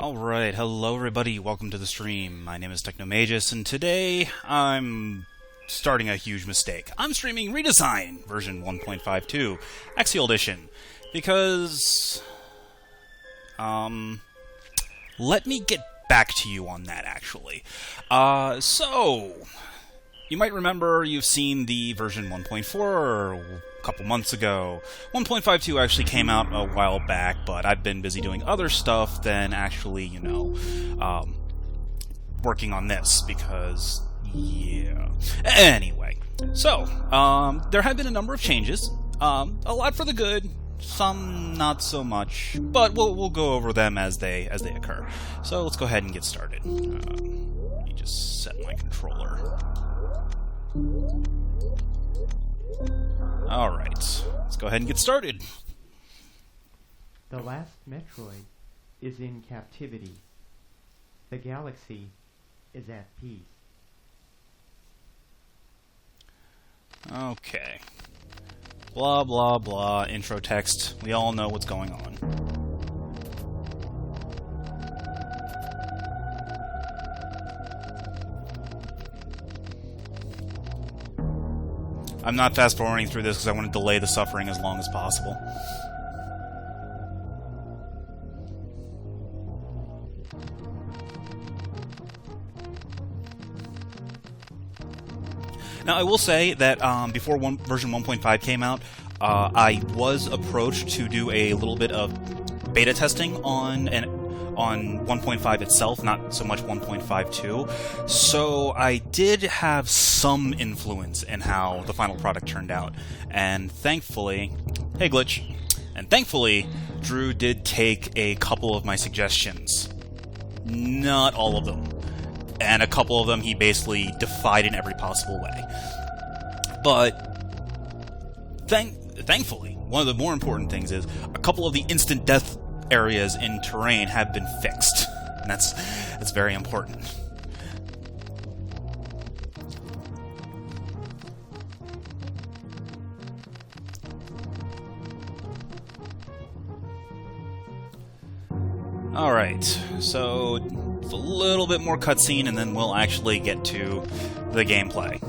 Alright, hello everybody, welcome to the stream. My name is Technomagus, and today I'm starting a huge mistake. I'm streaming Redesign, version 1.52, Axiel Edition, because... let me get back to you on that, actually. So... You might remember you've seen the version 1.4 a couple months ago. 1.52 actually came out a while back, but I've been busy doing other stuff than actually, working on this, because, yeah. Anyway, so, there have been a number of changes. A lot for the good, some not so much, but we'll go over them as they occur. So let's go ahead and get started. Let me just set my controller. Alright, let's go ahead and get started. The last Metroid is in captivity. The galaxy is at peace. Okay. Blah, blah, blah, intro text. We all know what's going on. I'm not fast-forwarding through this because I want to delay the suffering as long as possible. Now, I will say that before version 1.5 came out, I was approached to do a little bit of beta testing on 1.5 itself, not so much 1.52. So I did have some influence in how the final product turned out. And thankfully, hey Glitch, and thankfully, Drew did take a couple of my suggestions. Not all of them. And a couple of them he basically defied in every possible way. But thankfully, one of the more important things is a couple of the instant death areas in terrain have been fixed, and that's very important. Alright, so it's a little bit more cutscene and then we'll actually get to the gameplay.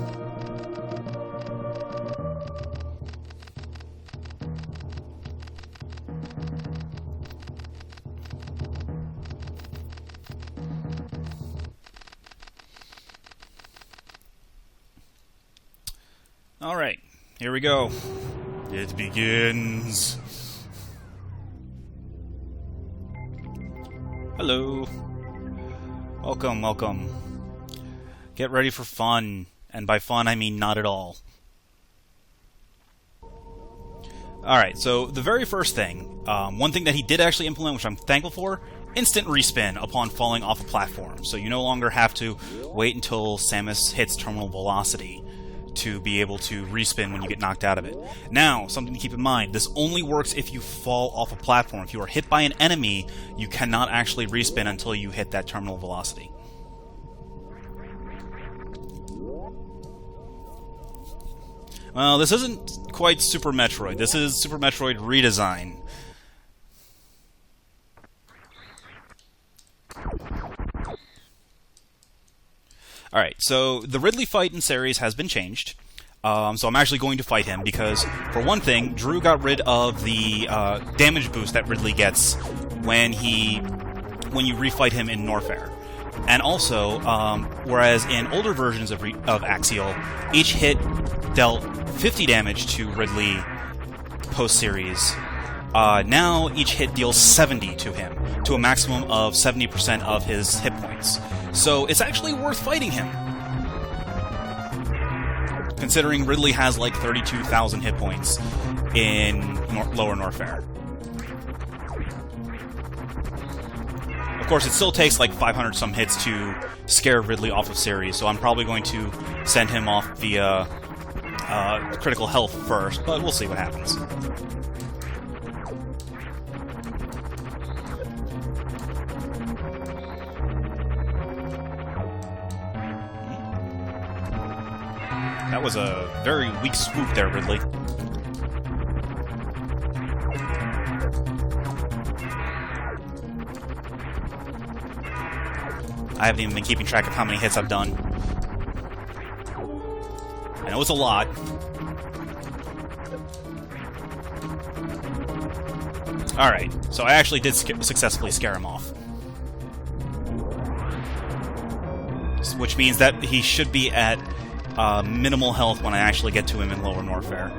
Alright, here we go. It begins. Hello. Welcome, welcome. Get ready for fun. And by fun, I mean not at all. Alright, so the very first thing, one thing that he did actually implement, which I'm thankful for, instant respin upon falling off a platform. So you no longer have to wait until Samus hits terminal velocity to be able to respin when you get knocked out of it. Now, something to keep in mind, this only works if you fall off a platform. If you are hit by an enemy, you cannot actually respin until you hit that terminal velocity. Well, this isn't quite Super Metroid. This is Super Metroid Redesign. Alright, so the Ridley fight in series has been changed. So I'm actually going to fight him because, for one thing, Drew got rid of the damage boost that Ridley gets when you refight him in Norfair. And also, whereas in older versions of Axiel, each hit dealt 50 damage to Ridley post-series, now each hit deals 70 to him, to a maximum of 70% of his hit points. So it's actually worth fighting him, considering Ridley has like 32,000 hit points in Lower Norfair. Of course, it still takes like 500 some hits to scare Ridley off of series, so I'm probably going to send him off via critical health first, but we'll see what happens. That was a very weak swoop there, Ridley. I haven't even been keeping track of how many hits I've done. I know it's a lot. Alright, so I actually did successfully scare him off. Which means that he should be at minimal health when I actually get to him in Lower Norfair.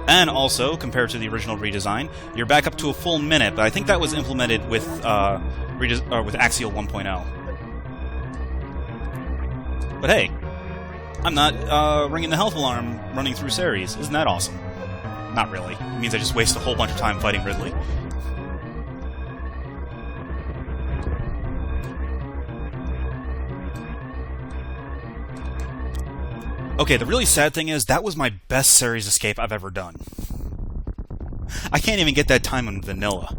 And also, compared to the original redesign, you're back up to a full minute, but I think that was implemented with Axiel 1.0. But hey, I'm not ringing the health alarm running through Ceres. Isn't that awesome? Not really. It means I just waste a whole bunch of time fighting Ridley. Okay, the really sad thing is, that was my best Ceres escape I've ever done. I can't even get that time on vanilla.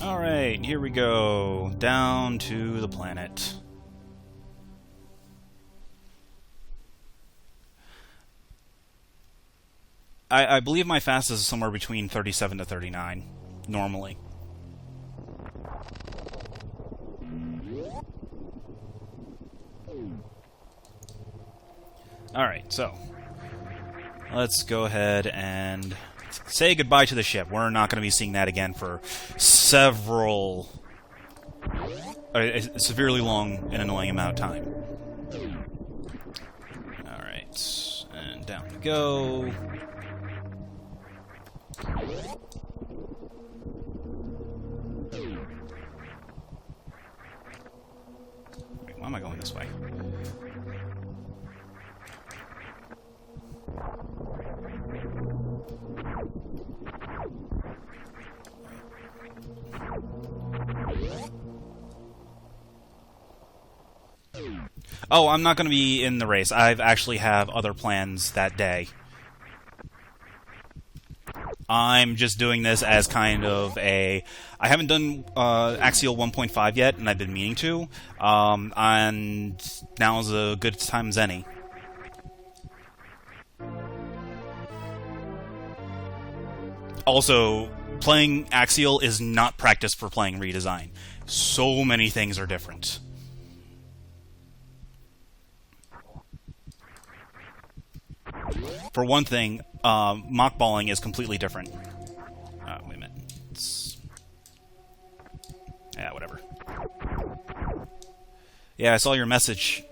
Alright, here we go. Down to the planet. I believe my fastest is somewhere between 37 to 39, normally. Alright, so let's go ahead and say goodbye to the ship. We're not going to be seeing that again for several... a severely long and annoying amount of time. Alright, and down we go. Wait, why am I going this way? Oh, I'm not going to be in the race. I actually have other plans that day. I'm just doing this as kind of a... I haven't done Axiel 1.5 yet, and I've been meaning to. And now's a good time as any. Also, playing Axiel is not practice for playing Redesign. So many things are different. For one thing, mockballing is completely different. Wait a minute. Yeah, whatever. Yeah, I saw your message.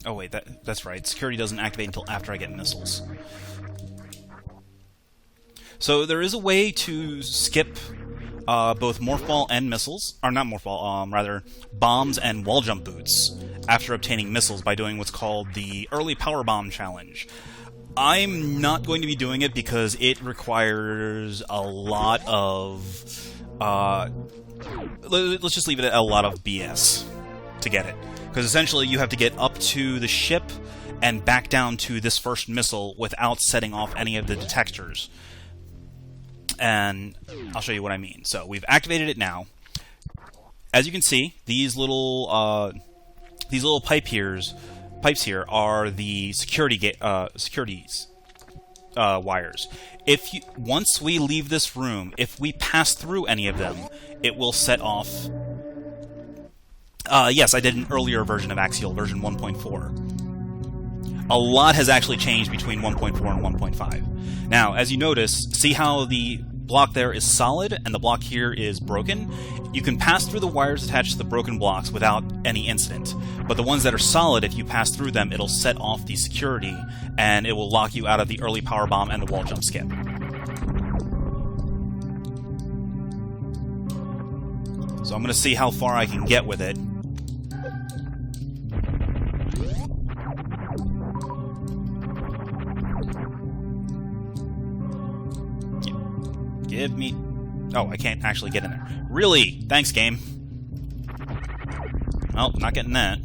Oh wait, that's right. Security doesn't activate until after I get missiles. So there is a way to skip both morph ball and missiles, or not morph ball, rather bombs and wall jump boots after obtaining missiles by doing what's called the early power bomb challenge. I'm not going to be doing it because it requires a lot of let's just leave it at a lot of BS to get it. Because essentially you have to get up to the ship and back down to this first missile without setting off any of the detectors. And I'll show you what I mean. So we've activated it now. As you can see, these little pipes here are the securities wires. Once we leave this room, if we pass through any of them, it will set off. Yes, I did an earlier version of Axiel, version 1.4. A lot has actually changed between 1.4 and 1.5. Now, as you notice, see how the block there is solid and the block here is broken? You can pass through the wires attached to the broken blocks without any incident. But the ones that are solid, if you pass through them, it'll set off the security, and it will lock you out of the early power bomb and the wall jump skip. So I'm going to see how far I can get with it. Give me... Oh, I can't actually get in there. Really? Thanks, game. Well, not getting that.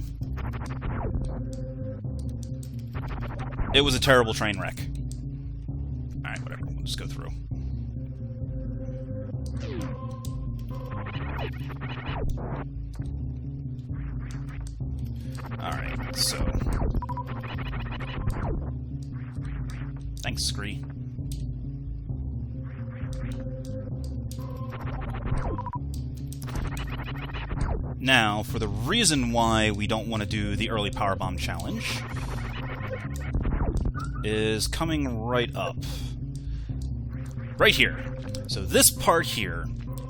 It was a terrible train wreck. Alright, whatever. We'll just go through. Alright, so... Thanks, Scree. Now, for the reason why we don't want to do the early power bomb challenge is coming right up. Right here. So this part here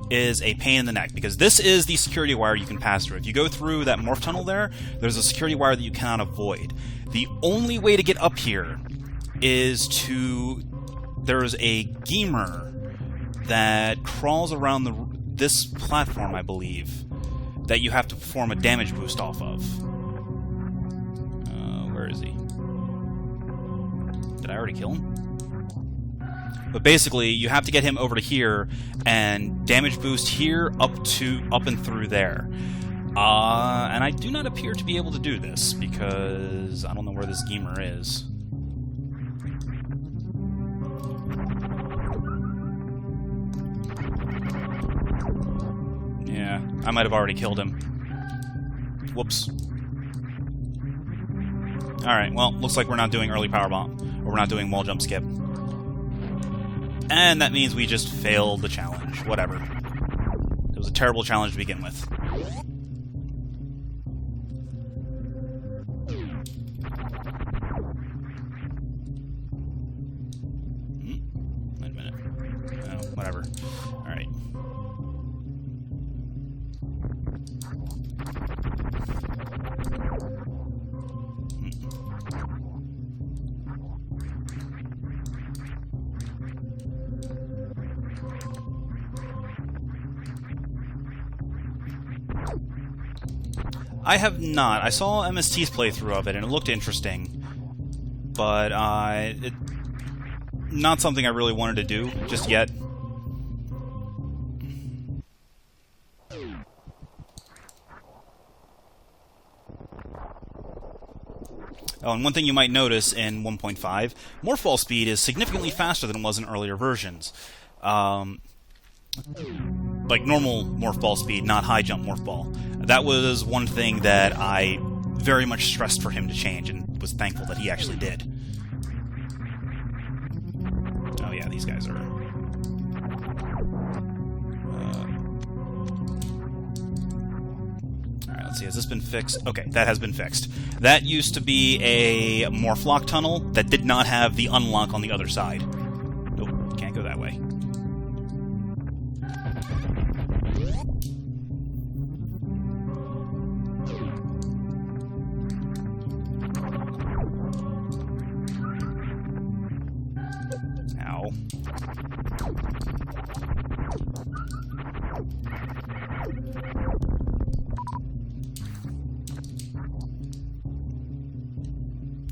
is a pain in the neck, because this is the security wire you can pass through. If you go through that morph tunnel there, there's a security wire that you cannot avoid. The only way to get up here is to... There's a gamer that crawls around this platform, I believe, that you have to perform a damage boost off of. Where is he? Did I already kill him? But basically, you have to get him over to here and damage boost here up and through there. And I do not appear to be able to do this because I don't know where this gamer is. Yeah, I might have already killed him. Whoops. Alright, well, looks like we're not doing early power bomb, or we're not doing wall jump skip. And that means we just failed the challenge. Whatever. It was a terrible challenge to begin with. Wait a minute. Oh, whatever. Alright. I have not. I saw MST's playthrough of it, and it looked interesting. But, not something I really wanted to do just yet. Oh, and one thing you might notice in 1.5, morph ball speed is significantly faster than it was in earlier versions. Like normal morph ball speed, not high jump morph ball. That was one thing that I very much stressed for him to change, and was thankful that he actually did. Oh yeah, these guys are... Alright, let's see, has this been fixed? Okay, that has been fixed. That used to be a morph lock tunnel that did not have the unlock on the other side. Nope, can't go that way. Ow.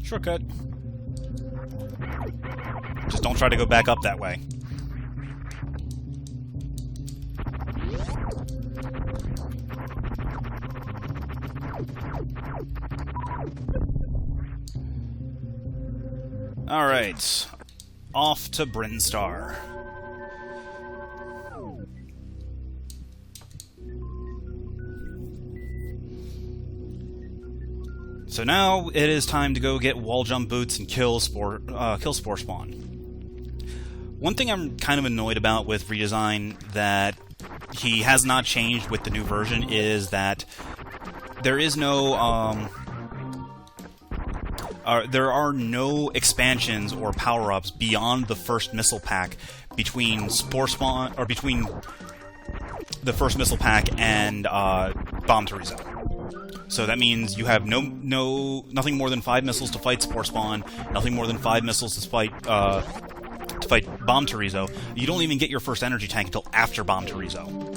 Shortcut. Just don't try to go back up that way. Alright. Off to Brinstar. So now it is time to go get wall jump boots and kill Spore Spawn. One thing I'm kind of annoyed about with Redesign that he has not changed with the new version is that there is no there are no expansions or power-ups beyond the first missile pack between Spore Spawn, or between the first missile pack and Bomb Torizo. So that means you have nothing more than 5 missiles to fight Spore Spawn, nothing more than 5 missiles to fight Bomb Torizo. You don't even get your first energy tank until after Bomb Torizo.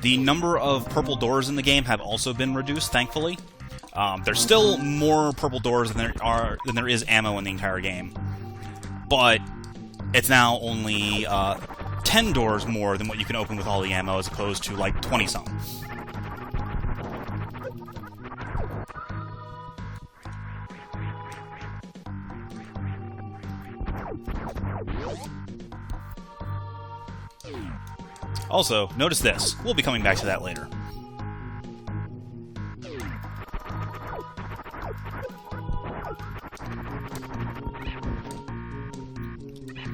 The number of purple doors in the game have also been reduced, thankfully. There's still more purple doors than there is ammo in the entire game. But it's now only 10 doors more than what you can open with all the ammo, as opposed to like 20-some. Also, notice this. We'll be coming back to that later.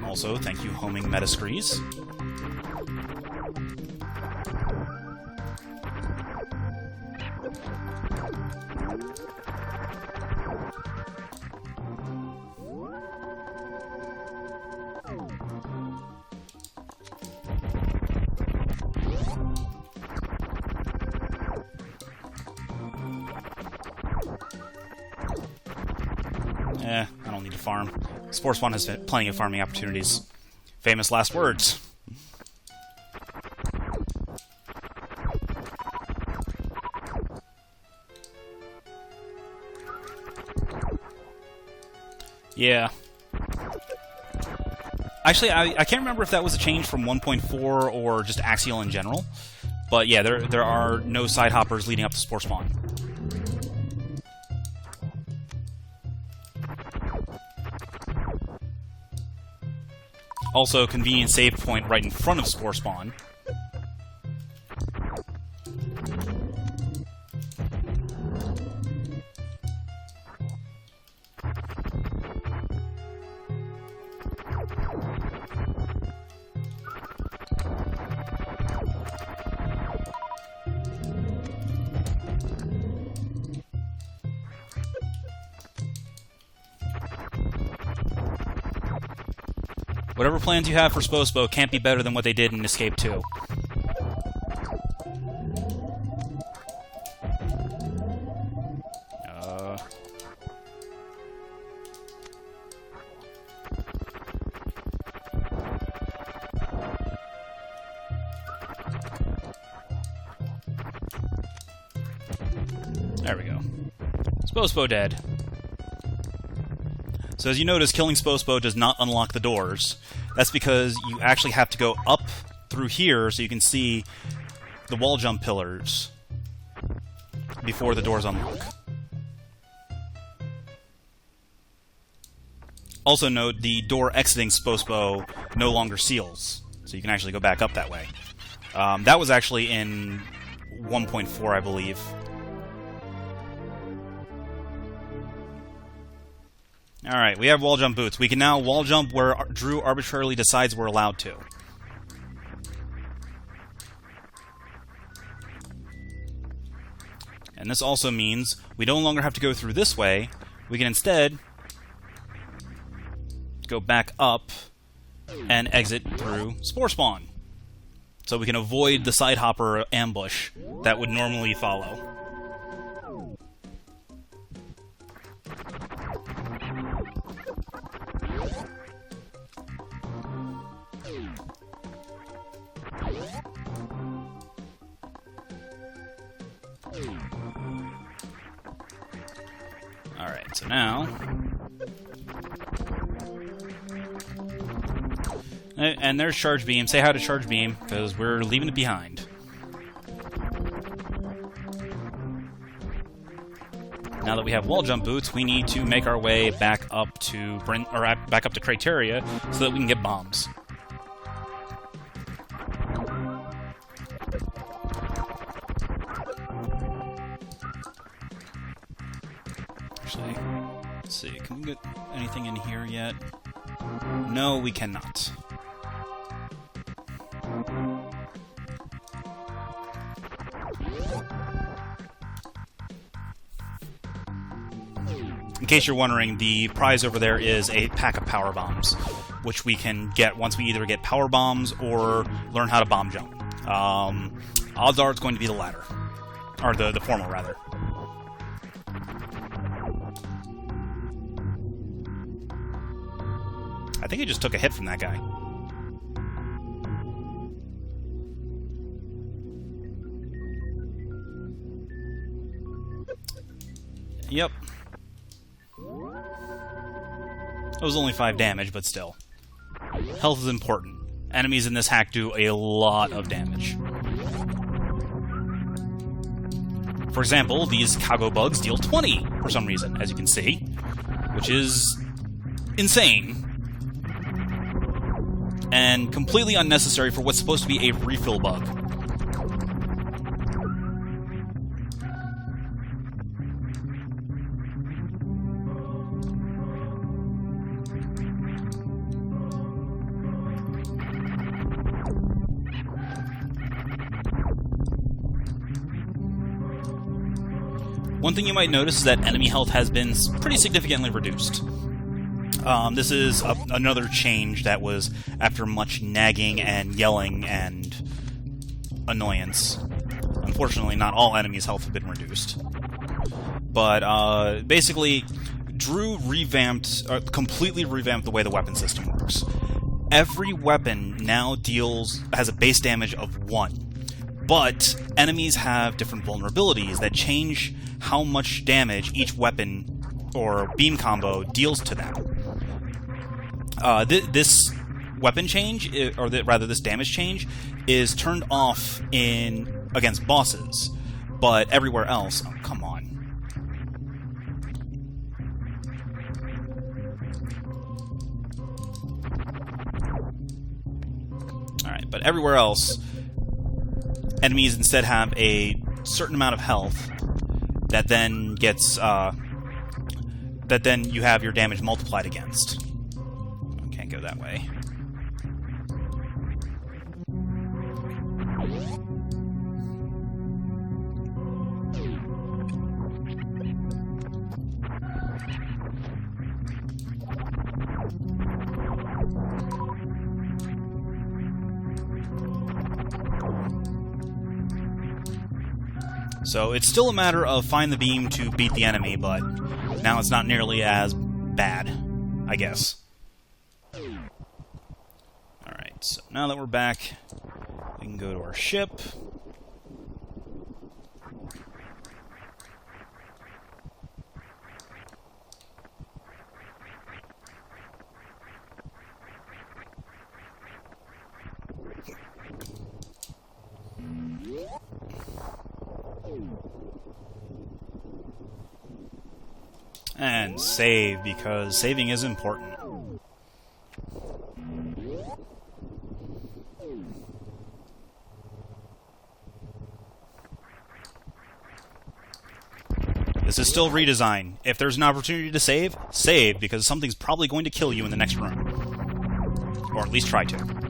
Also, thank you, Homing Metascrees. I don't need to farm. Spore Spawn has plenty of farming opportunities. Famous last words. Yeah. Actually, I can't remember if that was a change from 1.4 or just Axiel in general. But yeah, there are no side hoppers leading up to Spore Spawn. Also, convenient save point right in front of Spore Spawn. Whatever plans you have for Spospo can't be better than what they did in Escape 2. There we go. Spospo dead. So as you notice, killing Spospo does not unlock the doors. That's because you actually have to go up through here so you can see the wall jump pillars before the doors unlock. Also note, the door exiting Spospo no longer seals, so you can actually go back up that way. That was actually in 1.4, I believe. Alright, we have wall jump boots. We can now wall jump where Drew arbitrarily decides we're allowed to. And this also means we no longer have to go through this way. We can instead go back up and exit through Spore Spawn. So we can avoid the side hopper ambush that would normally follow. Alright, so now... And there's Charge Beam. Say hi to Charge Beam, because we're leaving it behind. Now that we have wall jump boots, we need to make our way back up to back up to Criteria so that we can get bombs. Actually, let's see. Can we get anything in here yet? No, we cannot. In case you're wondering, the prize over there is a pack of power bombs, which we can get once we either get power bombs or learn how to bomb jump. Odds are it's going to be the latter. Or the former, rather. I think he just took a hit from that guy. Yep. It was only 5 damage, but still. Health is important. Enemies in this hack do a lot of damage. For example, these Kago bugs deal 20 for some reason, as you can see, which is insane. And completely unnecessary for what's supposed to be a refill bug. One thing you might notice is that enemy health has been pretty significantly reduced. This is another change that was after much nagging and yelling and annoyance. Unfortunately, not all enemies' health have been reduced. But basically, Drew completely revamped the way the weapon system works. Every weapon now has a base damage of 1. But enemies have different vulnerabilities that change how much damage each weapon or beam combo deals to them. This weapon change, rather this damage change, is turned off against bosses, but everywhere else... Oh, come on. Alright, but everywhere else, enemies instead have a certain amount of health that then gets, that then you have your damage multiplied against. Can't go that way. So it's still a matter of find the beam to beat the enemy, but now it's not nearly as bad, I guess. Alright, so now that we're back, we can go to our ship. And save, because saving is important. This is still Redesign. If there's an opportunity to save, save, because something's probably going to kill you in the next room. Or at least try to.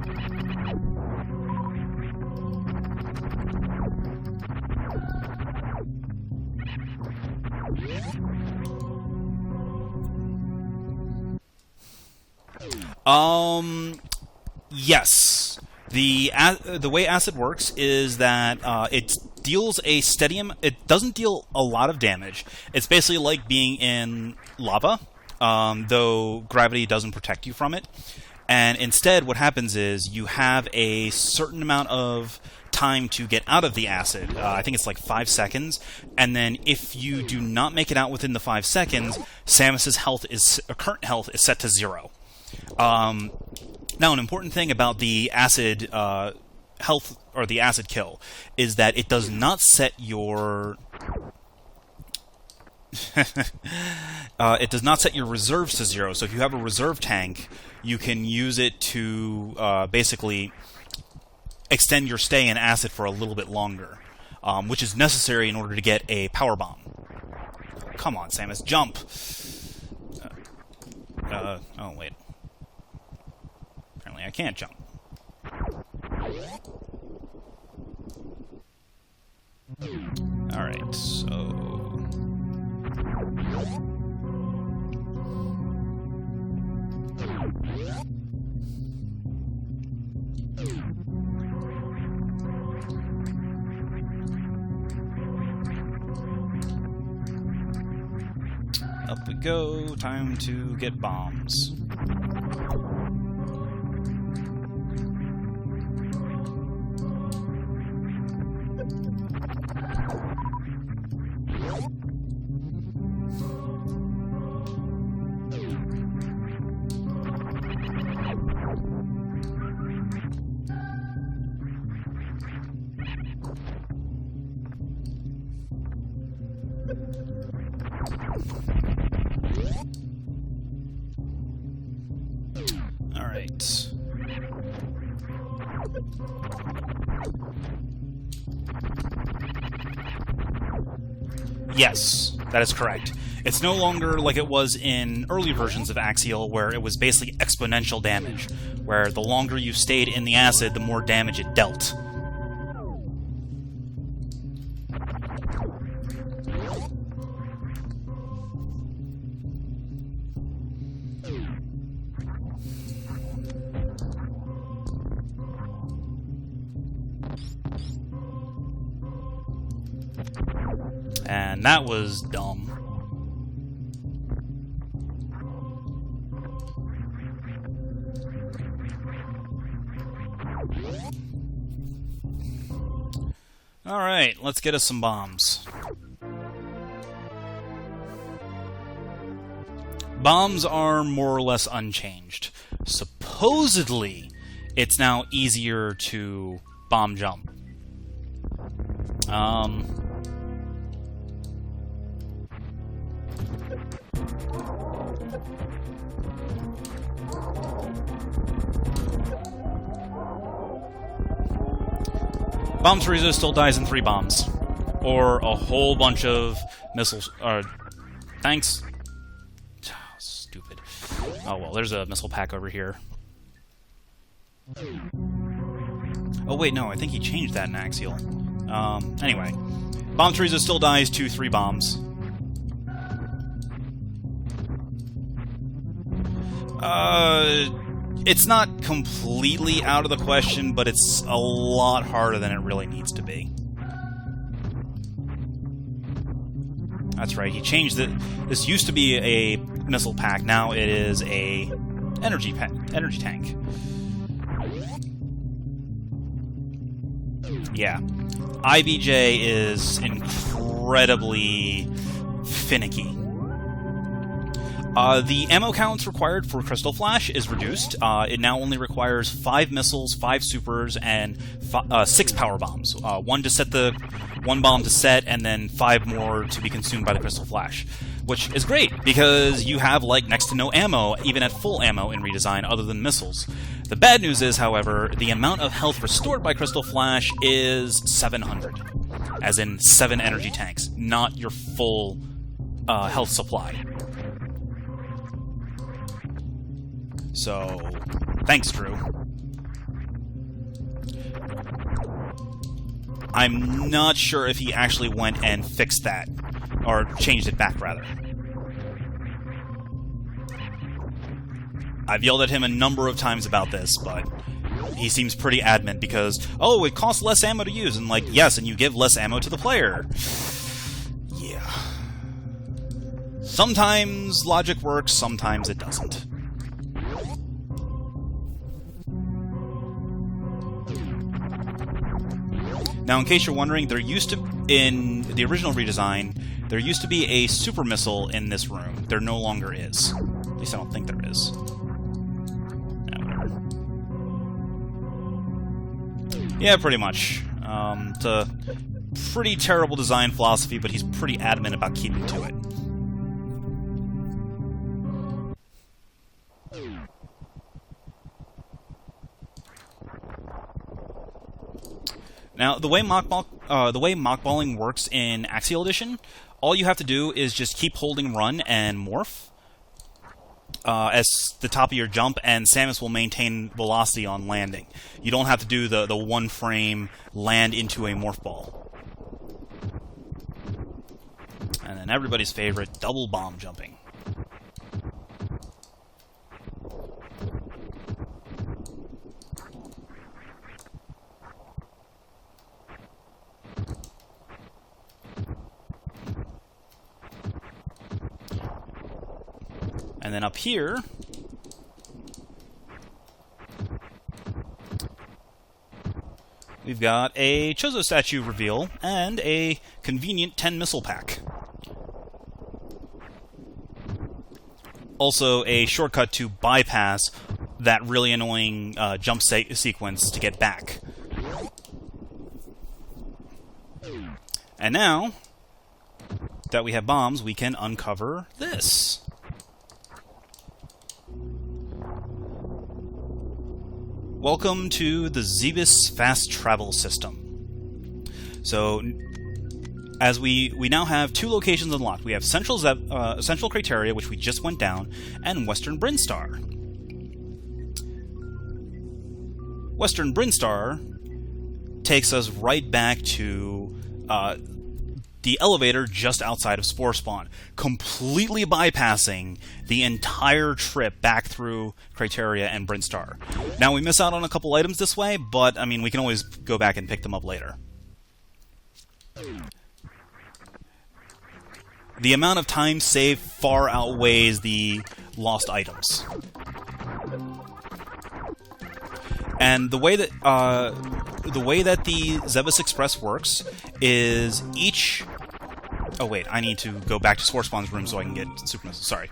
Yes. The way acid works is that it deals a steady it doesn't deal a lot of damage. It's basically like being in lava, though gravity doesn't protect you from it. And instead, what happens is you have a certain amount of time to get out of the acid. I think it's like 5 seconds. And then if you do not make it out within the 5 seconds, Samus's current health is set to 0. Now, an important thing about the acid health, or the acid kill, is that it does not set your... it does not set your reserves to 0, so if you have a reserve tank, you can use it to basically extend your stay in acid for a little bit longer, which is necessary in order to get a power bomb. Come on, Samus, jump! Oh, wait. Apparently I can't jump. Alright, so... Up we go, time to get bombs. Alright. Yes, that is correct. It's no longer like it was in early versions of Axiel, where it was basically exponential damage, where the longer you stayed in the acid, the more damage it dealt. And that was dumb. Alright, let's get us some bombs. Bombs are more or less unchanged. Supposedly, it's now easier to bomb jump. Bomb Teresa still dies in 3 bombs. Or a whole bunch of missiles. Thanks. Oh, stupid. Oh well, there's a missile pack over here. Oh wait, no, I think he changed that in Axiel. Anyway. Bomb Teresa still dies to 3 bombs. It's not completely out of the question, but it's a lot harder than it really needs to be. That's right, he changed it. This used to be a missile pack, now it is a energy tank. Yeah. IBJ is incredibly finicky. The ammo counts required for Crystal Flash is reduced. It now only requires 5 missiles, 5 supers, and 6 power bombs. One bomb to set, and then 5 more to be consumed by the Crystal Flash. Which is great, because you have, like, next to no ammo, even at full ammo in Redesign, other than missiles. The bad news is, however, the amount of health restored by Crystal Flash is 700. As in 7 energy tanks, not your full health supply. So, thanks, Drew. I'm not sure if he actually went and fixed that, or changed it back, rather. I've yelled at him a number of times about this, but he seems pretty adamant because, oh, it costs less ammo to use, and like, yes, and you give less ammo to the player. Yeah. Sometimes logic works, sometimes it doesn't. Now, in case you're wondering, in the original redesign, there used to be a super missile in this room. There no longer is. At least I don't think there is. Yeah, whatever. Yeah, pretty much. It's a pretty terrible design philosophy, but he's pretty adamant about keeping to it. Now, the way mockballing works in Axiel Edition, all you have to do is just keep holding run and morph as the top of your jump, and Samus will maintain velocity on landing. You don't have to do the one frame land into a morph ball. And then everybody's favorite, double bomb jumping. And then up here, we've got a Chozo statue reveal and a convenient 10 missile pack. Also, a shortcut to bypass that really annoying jump sequence to get back. And now, that we have bombs, we can uncover this. Welcome to the Zebus Fast Travel System. So, as we now have 2 locations unlocked. We have Central Crateria, which we just went down, and Western Brinstar. Western Brinstar takes us right back to the elevator just outside of Spore Spawn, completely bypassing the entire trip back through Crateria and Brinstar. Now, we miss out on a couple items this way, but, I mean, we can always go back and pick them up later. The amount of time saved far outweighs the lost items. And the way that the Zebus Express works is each... Oh wait, I need to go back to Spore Spawn's room so I can get super missiles. Sorry,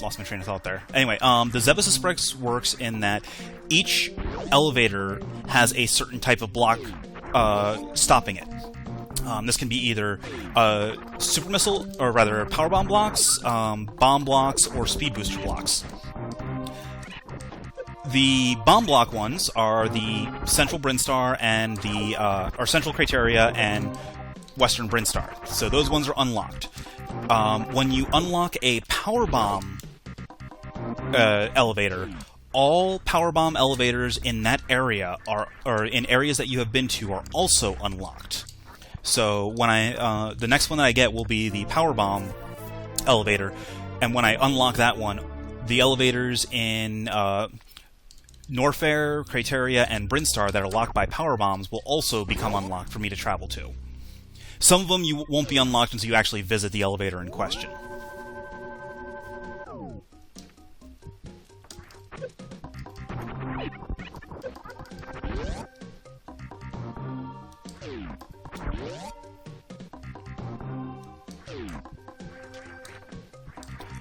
lost my train of thought there. Anyway, the Zebus Express works in that each elevator has a certain type of block stopping it. This can be either super missile, or rather power bomb blocks, bomb blocks, or speed booster blocks. The bomb block ones are the Central Brinstar and or Central Crateria and Western Brinstar. So those ones are unlocked. When you unlock a power bomb elevator, all power bomb elevators in that area or in areas that you have been to are also unlocked. So when the next one that I get will be the power bomb elevator, and when I unlock that one, the elevators in Norfair, Crateria, and Brinstar that are locked by power bombs will also become unlocked for me to travel to. Some of them you won't be unlocked until you actually visit the elevator in question.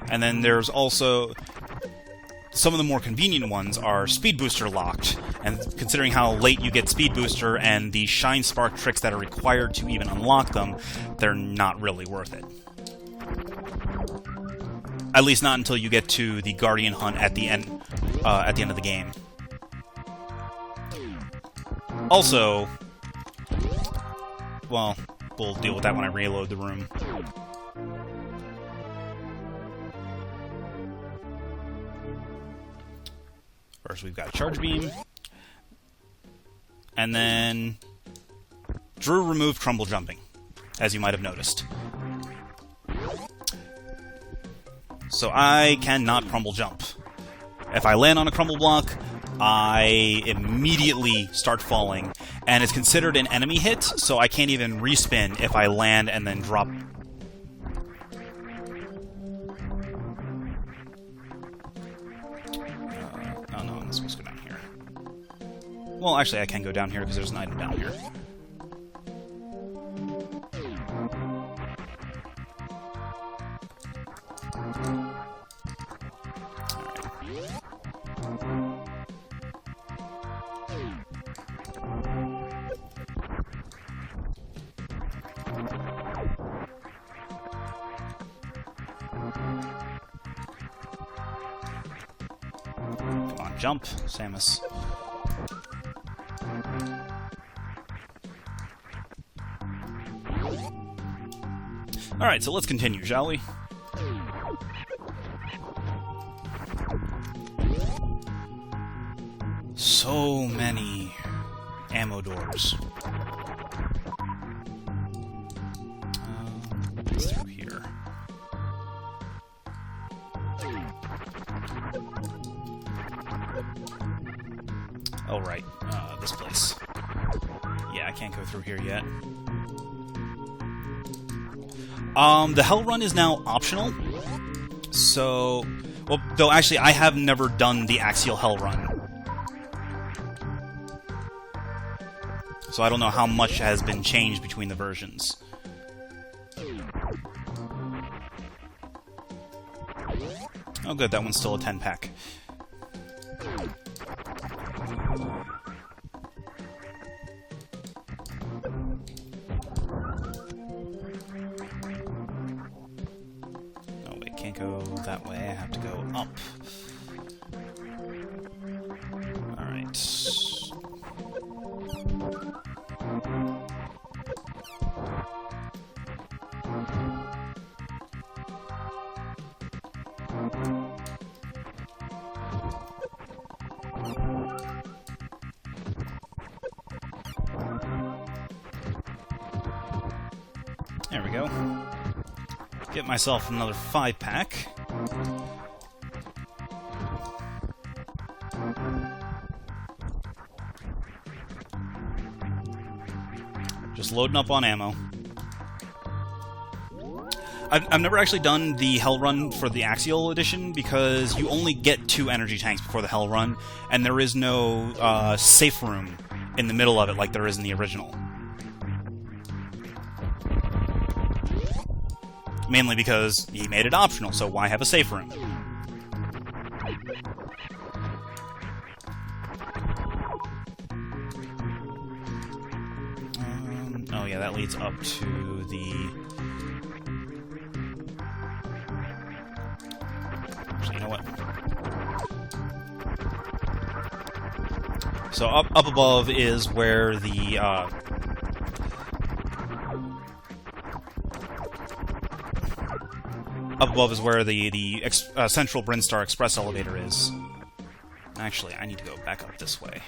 And then there's also... Some of the more convenient ones are Speed Booster locked, and considering how late you get Speed Booster and the Shine Spark tricks that are required to even unlock them, they're not really worth it. At least not until you get to the Guardian Hunt at the end of the game. Also, well, we'll deal with that when I reload the room. First, we've got Charge Beam. And then Drew removed Crumble Jumping, as you might have noticed. So I cannot Crumble Jump. If I land on a Crumble block, I immediately start falling, and it's considered an enemy hit, so I can't even respin if I land and then drop. Oh no, I'm supposed to go down here. Well, actually, I can go down here because there's an item down here. Come on, jump, Samus. Alright, so let's continue, shall we? So many ammo doors. What's through here? Oh, right. This place. Yeah, I can't go through here yet. The Hell Run is now optional. So... Well, though actually, I have never done the Axiel Hell Run. So I don't know how much has been changed between the versions. Oh good, that one's still a 10-pack. go that way. I have to go up. Alright. There we go. Get myself another 5-pack. Just loading up on ammo. I've never actually done the Hell Run for the Axiel edition because you only get 2 energy tanks before the Hell Run, and there is no safe room in the middle of it like there is in the original. Mainly because he made it optional, so why have a safe room? Oh yeah, that leads up to the... Actually, you know what? So up above is where the... Up above is where the Central Brinstar Express elevator is. Actually, I need to go back up this way.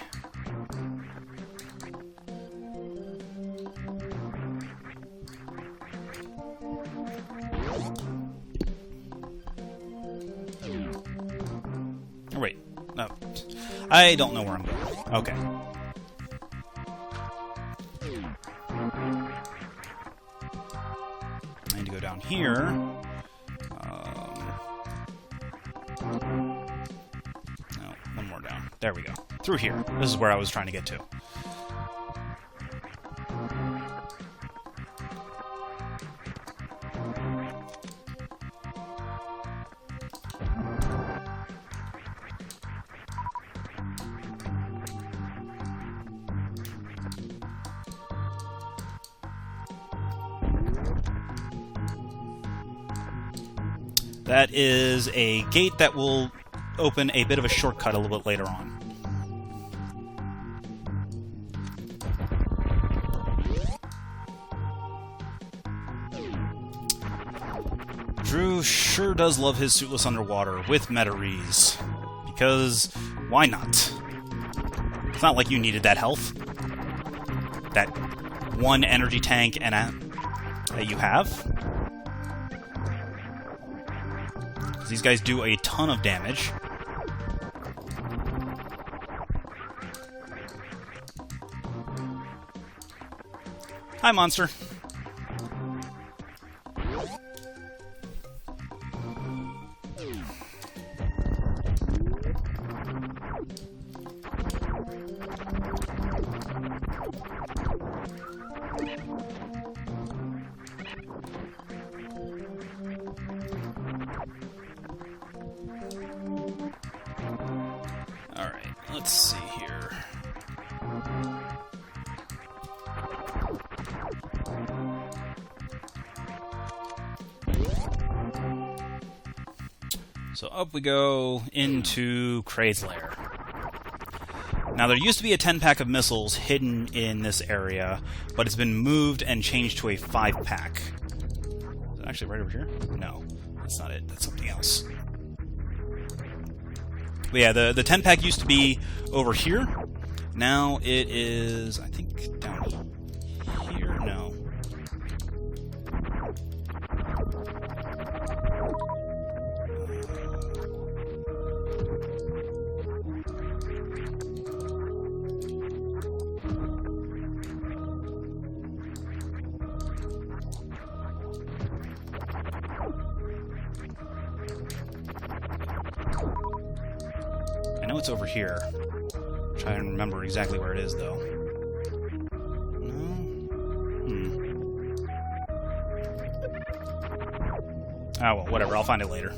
Oh, wait. No. I don't know where I'm going. Okay. I need to go down here. No, one more down. There we go. Through here. This is where I was trying to get to. That is a gate that will open a bit of a shortcut a little bit later on. Drew sure does love his suitless underwater with Meta-Rees. Because why not? It's not like you needed that health. That 1 energy tank and that you have. These guys do a ton of damage. Hi, monster. Alright, let's see here. So up we go into Kraid's lair. Now there used to be a 10-pack of missiles hidden in this area, but it's been moved and changed to a 5-pack. Is it actually right over here? No, that's not it. That's something else. But yeah, the 10-pack used to be over here. Now it is, I think, down here? No. I know it's over here. Try and remember exactly where it is, though. No? Ah, well, whatever. I'll find it later.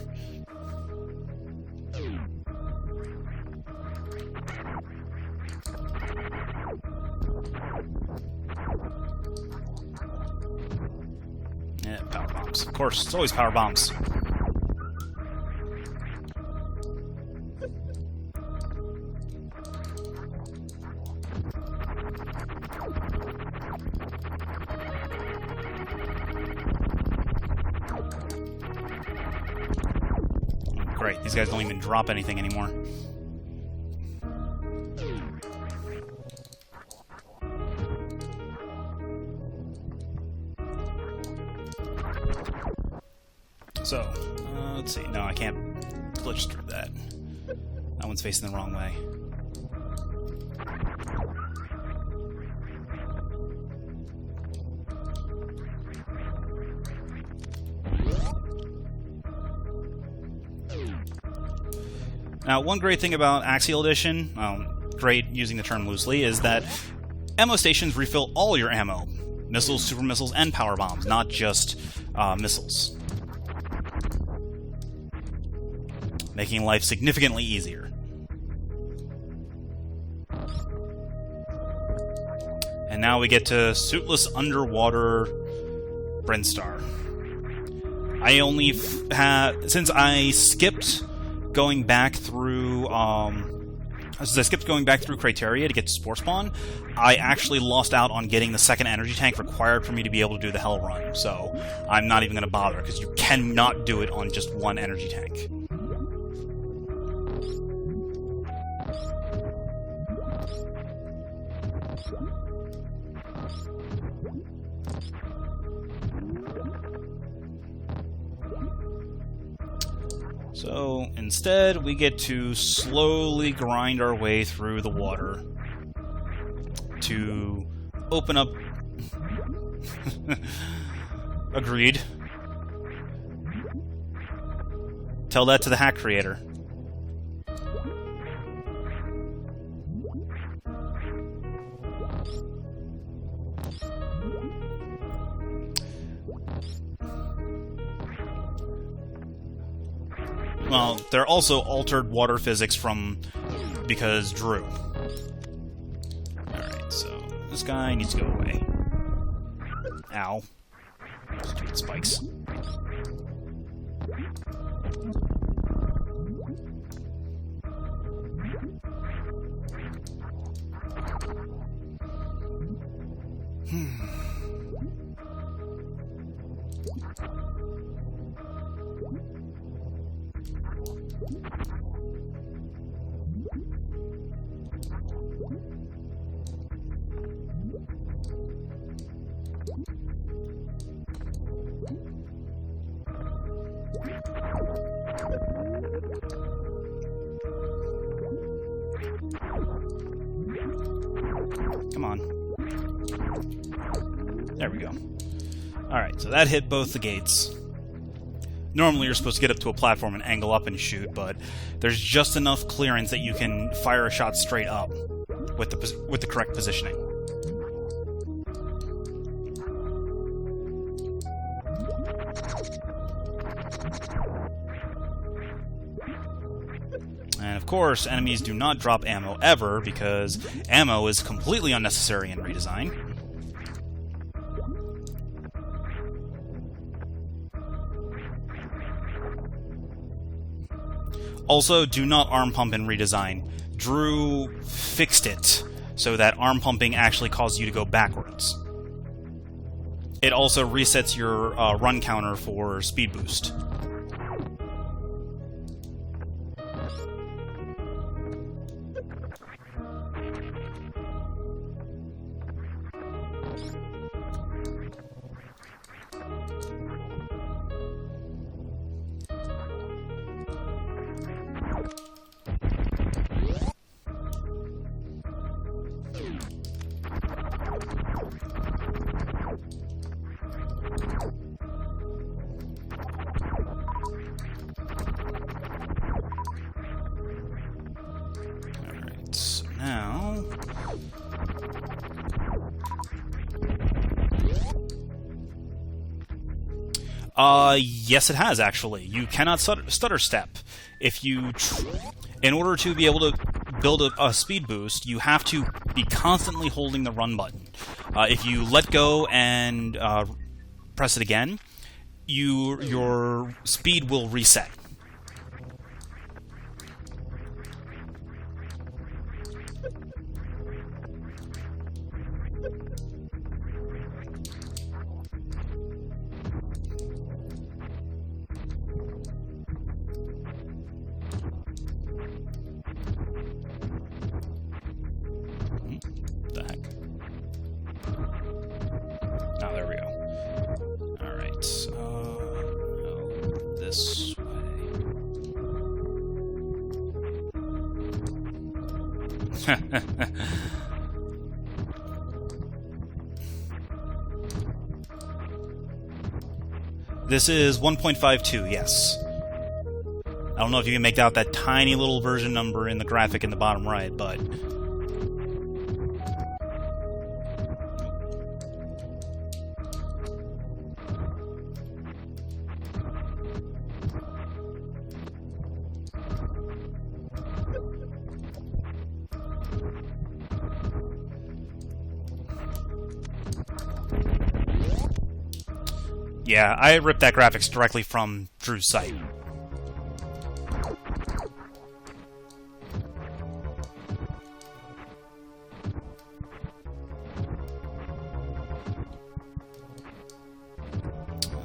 Yeah, power bombs. Of course, it's always power bombs. great. These guys don't even drop anything anymore. So, let's see. No, I can't glitch through that. That one's facing the wrong way. Now, one great thing about Axiel Edition, great using the term loosely, is that ammo stations refill all your ammo. Missiles, super missiles, and power bombs, not just missiles. Making life significantly easier. And now we get to Suitless Underwater Brinstar. I only since I skipped going back through Criteria to get to Spore Spawn, I actually lost out on getting the second energy tank required for me to be able to do the Hell Run, so I'm not even going to bother, because you cannot do it on just one energy tank. So, instead, we get to slowly grind our way through the water to open up... Agreed. Tell that to the hack creator. Well, they're also altered water physics because Drew. Alright, so this guy needs to go away. Ow. Stupid spikes. Come on. There we go. Alright, so that hit both the gates. Normally you're supposed to get up to a platform and angle up and shoot, but there's just enough clearance that you can fire a shot straight up with the correct positioning. And of course, enemies do not drop ammo ever, because ammo is completely unnecessary in Redesign. Also, do not arm pump in Redesign. Drew fixed it so that arm pumping actually causes you to go backwards. It also resets your run counter for speed boost. Now... yes it has, actually. You cannot stutter step. If you... In order to be able to build a speed boost, you have to be constantly holding the run button. If you let go and press it again, your speed will reset. this way. This is 1.52, yes. I don't know if you can make out that tiny little version number in the graphic in the bottom right, but... yeah, I ripped that graphics directly from Drew's site.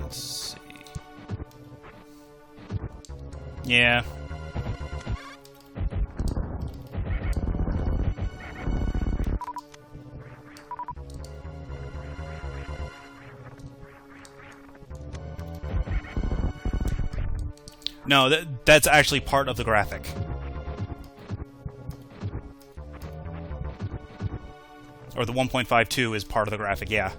Let's see. Yeah. No, that's actually part of the graphic. Or the 1.52 is part of the graphic, yeah.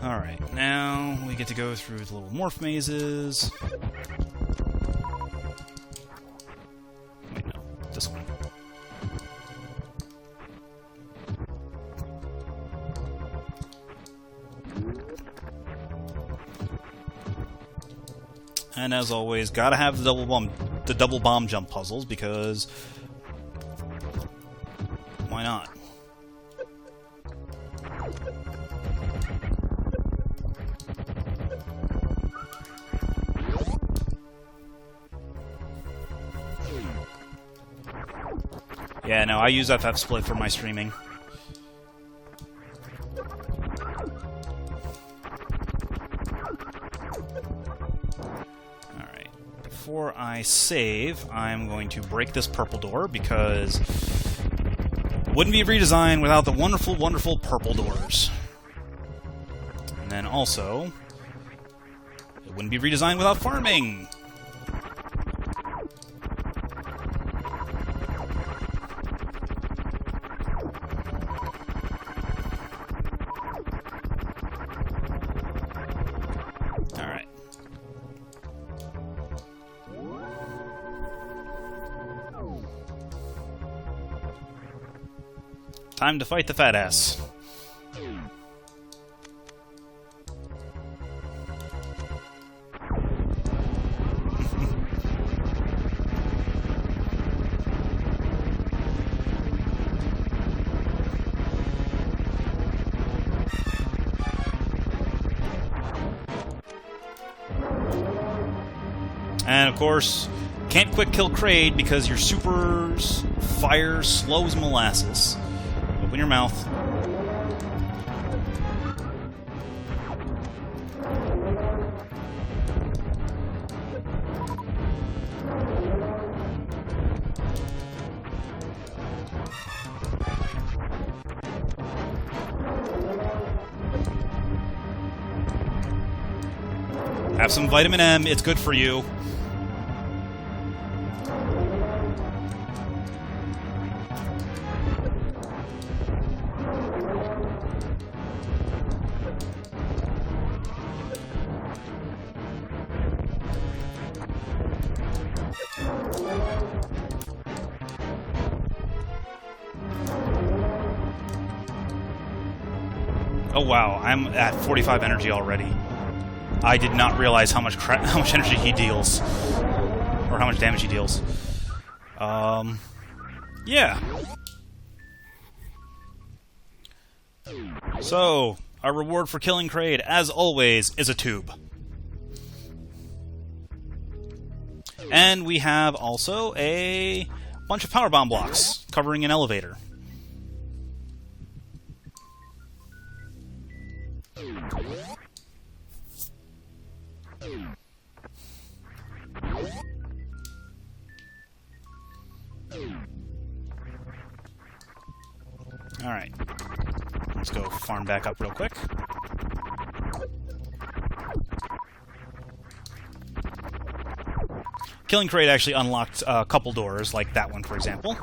Alright, now we get to go through the little morph mazes. Wait, no, this one. And as always, gotta have the double bomb jump puzzles, because why not? Yeah, no, I use FF Split for my streaming. Before I save, I'm going to break this purple door, because it wouldn't be Redesign without the wonderful, wonderful purple doors. And then also, it wouldn't be Redesign without farming. Alright. Time to fight the fat ass. And of course, can't quick kill Kraid because your super fire slows molasses. Open your mouth. Have some vitamin M, it's good for you. Oh wow, I'm at 45 energy already. I did not realize how much energy he deals, or how much damage he deals. Yeah. So, our reward for killing Kraid, as always, is a tube. And we have also a bunch of power bomb blocks covering an elevator. Alright. Let's go farm back up real quick. Killing Crate actually unlocked a couple doors, like that one, for example.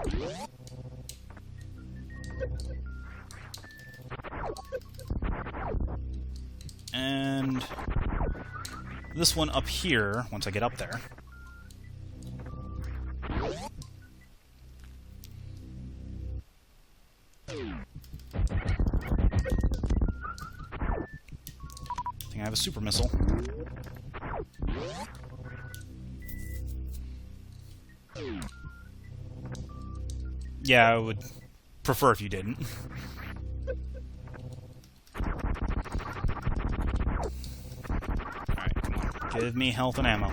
And this one up here, once I get up there. I think I have a super missile. Yeah, I would prefer if you didn't. Alright, come on. Give me health and ammo.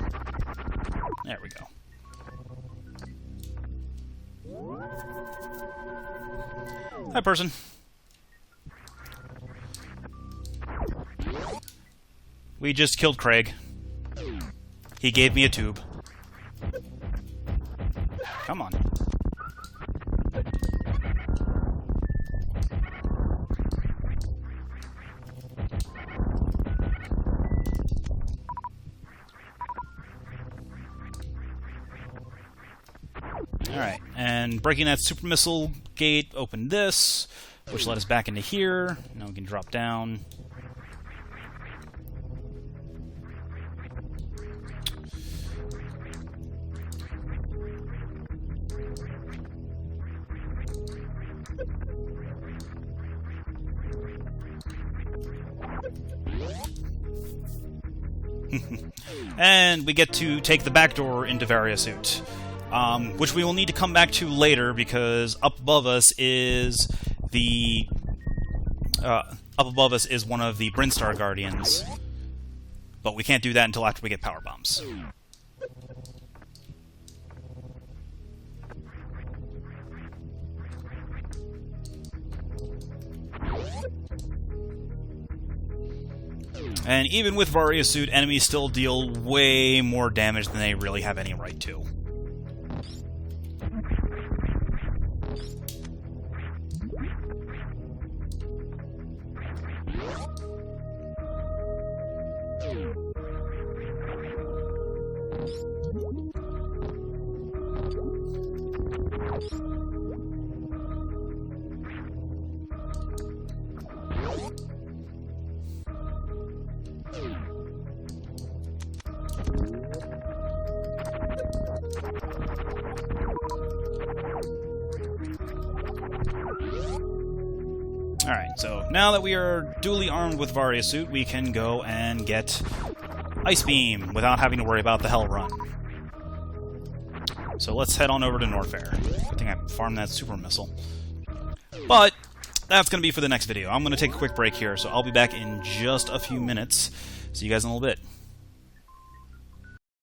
There we go. Hi, person. We just killed Craig. He gave me a tube. Come on. Alright, and breaking that super missile gate opened this, which led us back into here. Now we can drop down. And we get to take the back door into Varia Suit, which we will need to come back to later because up above us is the one of the Brinstar Guardians, but we can't do that until after we get power bombs. And even with Varia Suit, enemies still deal way more damage than they really have any right to. Alright, so now that we are duly armed with Varia Suit, we can go and get Ice Beam without having to worry about the Hell Run. So let's head on over to Norfair. I think I farmed that super missile. But that's going to be for the next video. I'm going to take a quick break here, so I'll be back in just a few minutes. See you guys in a little bit.